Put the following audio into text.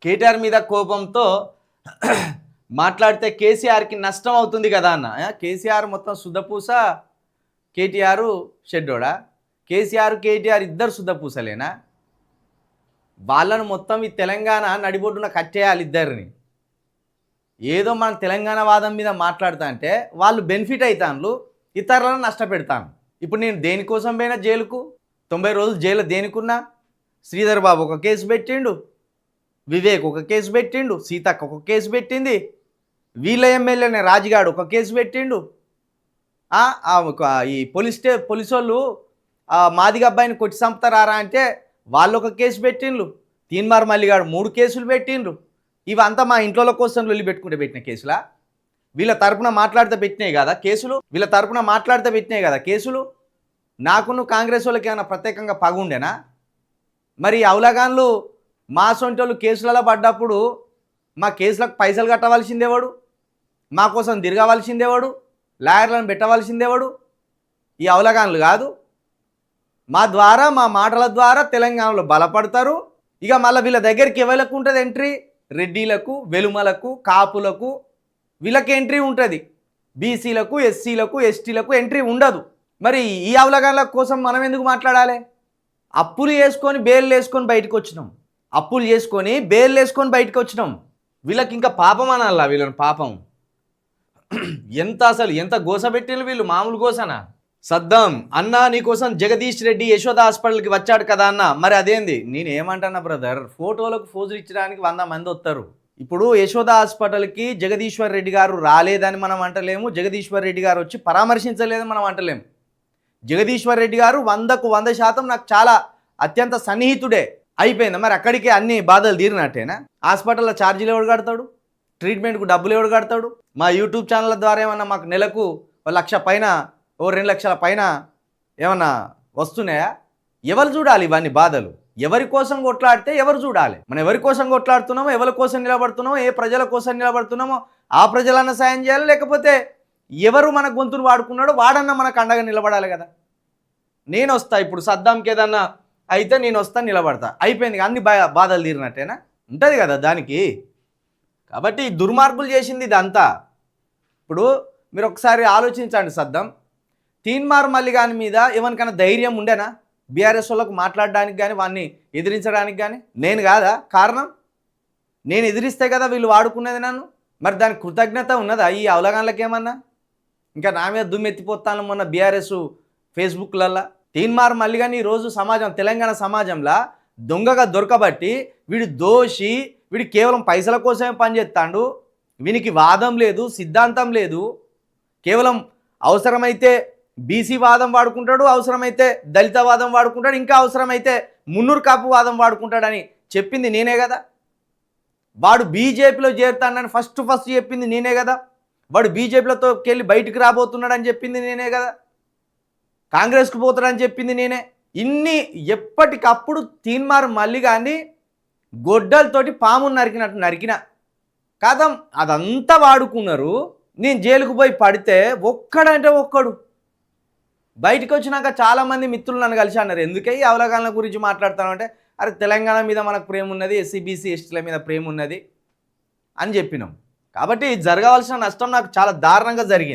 కేటీఆర్ మీద కోపంతో మాట్లాడితే కేసీఆర్కి నష్టం అవుతుంది కదా అన్న. కేసీఆర్ మొత్తం శుద్ధపూస, కేటీఆర్ షెడ్డోడా? కేటీఆర్ ఇద్దరు శుద్ధపూసలేనా? వాళ్ళను మొత్తం ఈ తెలంగాణ నడిబొడ్డున కట్టేయాలి ఇద్దరిని. ఏదో మన తెలంగాణ వాదం మీద మాట్లాడుతా అంటే వాళ్ళు బెనిఫిట్ అవుతాను, ఇతరులను నష్టపెడతాను. ఇప్పుడు నేను దేనికోసం పోయినా జైలుకు, 90 రోజులు జైలు దేనికున్నా? శ్రీధర్ బాబు ఒక కేసు పెట్టిండు, వివేక్ ఒక కేసు పెట్టిండు, సీతక్క ఒక కేసు పెట్టింది, వీళ్ళ ఎమ్మెల్యేనే రాజుగాడు ఒక కేసు పెట్టిండు. ఈ పోలీసు వాళ్ళు మాదిగ అబ్బాయిని కొట్టి చంపుతారా అంటే వాళ్ళు ఒక కేసు పెట్టిండ్రు. తీన్మార్ మల్లిగాడు 3 కేసులు పెట్టిండ్రు. ఇవంతా మా ఇంట్లో కోసం వెళ్ళి పెట్టుకుంటే పెట్టిన కేసులా? వీళ్ళ తరపున మాట్లాడితే పెట్టినాయి కదా కేసులు. నాకును కాంగ్రెస్ వాళ్ళకి ఏమైనా ప్రత్యేకంగా పగుండేనా? మరి అవలగాన్లు మా సొంటోళ్ళు కేసులలో పడ్డప్పుడు మా కేసులకు పైసలు కట్టవలసిందేవాడు, మా కోసం తిరగవలసిందేవాడు, లాయర్లను పెట్టవలసిందేవాడు? ఈ అవలగాన్లు కాదు. మా ద్వారా, మా మాటల ద్వారా తెలంగాణలో బలపడతారు. ఇక మళ్ళీ వీళ్ళ దగ్గరికి ఎవరికి ఉంటుంది ఎంట్రీ? రెడ్డిలకు, వెలుమలకు, కాపులకు వీళ్ళకి ఎంట్రీ ఉంటుంది. బీసీలకు, ఎస్సీలకు, ఎస్టీలకు ఎంట్రీ ఉండదు. మరి ఈ అవలగాన్ల కోసం మనం ఎందుకు మాట్లాడాలి? అప్పులు చేసుకొని బెయిల్ వేసుకొని బయటకు వచ్చినాం. వీళ్ళకి ఇంకా పాపం అనాలా? వీళ్ళని పాపం ఎంత గోసబెట్టిన వీళ్ళు, మామూలు గోసనా? సద్దాం అన్న నీకోసం జగదీష్ రెడ్డి యశోద హాస్పిటల్కి వచ్చాడు కదా అన్న. మరి అదేంది? నేనేమంటున్నా బ్రదర్, ఫోటోలకు ఫోజులు ఇచ్చడానికి 100 మంది వస్తారు. ఇప్పుడు యశోద హాస్పిటల్కి జగదీశ్వర్ రెడ్డి గారు రాలేదని మనం అంటలేము, జగదీశ్వర్ రెడ్డి గారు వచ్చి పరామర్శించలేదని మనం అంటలేము. జగదీశ్వర్ రెడ్డి గారు 100% నాకు చాలా అత్యంత సన్నిహితుడే. అయిపోయింది. మరి అక్కడికే అన్ని బాధలు తీరినట్టేనా? హాస్పిటల్లో ఛార్జీలు ఎవడు కడతాడు? ట్రీట్మెంట్కు డబ్బులు ఎవడు కడతాడు? మా యూట్యూబ్ ఛానల్ ద్వారా ఏమన్నా మాకు నెలకు 1 లక్ష పైన, 2 లక్షల పైన ఏమన్నా వస్తున్నాయా? ఎవరు చూడాలి ఇవన్నీ బాధలు? ఎవరి కోసం కొట్లాడితే ఎవరు చూడాలి? మనం ఎవరి కోసం కొట్లాడుతున్నామో, ఎవరి కోసం నిలబడుతున్నామో, ఏ ప్రజల కోసం నిలబడుతున్నామో ఆ ప్రజలన్నా సాయం చేయాలి. లేకపోతే ఎవరు మన గొంతును వాడుకున్నాడో వాడన్నా మనకు అండగా నిలబడాలి కదా. నేను వస్తా, ఇప్పుడు సద్దాంకి ఏదన్నా అయితే నేను వస్తా, నిలబడతా, అయిపోయింది. అన్ని బాధలు తీరినట్టేనా? ఉంటుంది కదా దానికి. కాబట్టి దుర్మార్గులు చేసింది ఇదంతా. ఇప్పుడు మీరు ఒకసారి ఆలోచించండి. సద్దాం తీన్మార్ మల్లిగాని మీద ఎవరికైనా ధైర్యం ఉండేనా? బీఆర్ఎస్ వాళ్ళకు మాట్లాడడానికి కానీ, వాడిని ఎదిరించడానికి కానీ. నేను కాదా కారణం? నేను ఎదిరిస్తే కదా వీళ్ళు వాడుకునేది నన్ను. మరి దానికి కృతజ్ఞత ఉన్నదా ఈ అవలగాన్లకి ఏమన్నా? ఇంకా నా మీద దుమ్మెత్తిపోతాను మొన్న బీఆర్ఎస్ ఫేస్బుక్లల్లా. తీన్మార్ మల్లిగాని ఈరోజు తెలంగాణ సమాజంలో దొంగగా దొరకబట్టి వీడు దోషి, వీడు కేవలం పైసల కోసమే పనిచేస్తాడు, వీనికి వాదం లేదు, సిద్ధాంతం లేదు, కేవలం అవసరమైతే బీసీ వాదం వాడుకుంటాడు, అవసరమైతే దళిత వాదం వాడుకుంటాడు, ఇంకా అవసరమైతే మున్నూరు కాపు వాదం వాడుకుంటాడని చెప్పింది నేనే కదా. వాడు బీజేపీలో చేరుతాడని ఫస్ట్ చెప్పింది నేనే కదా. వాడు బీజేపీలతో వెళ్ళి బయటికి రాబోతున్నాడని చెప్పింది నేనే కదా. కాంగ్రెస్కు పోతాడని చెప్పింది నేనే. ఇన్ని ఎప్పటికప్పుడు తీన్మార్ మల్లిగాన్ని గొడ్డలతోటి పాము నరికినట్టు నరికిన కాదం అదంతా వాడుకున్నారు. నేను జైలుకు పోయి పడితే ఒక్కడంటే ఒక్కడు బయటకు వచ్చినాక చాలామంది మిత్రులు నన్ను కలిసి అన్నారు, ఎందుకే ఈ అవలగాన్ల గురించి మాట్లాడతాను అంటే, అరే తెలంగాణ మీద మనకు ప్రేమ ఉన్నది, ఎస్సీ బీసీ ఎస్టీల మీద ప్రేమ ఉన్నది అని చెప్పినాం. కాబట్టి జరగవలసిన నష్టం నాకు చాలా దారుణంగా జరిగింది.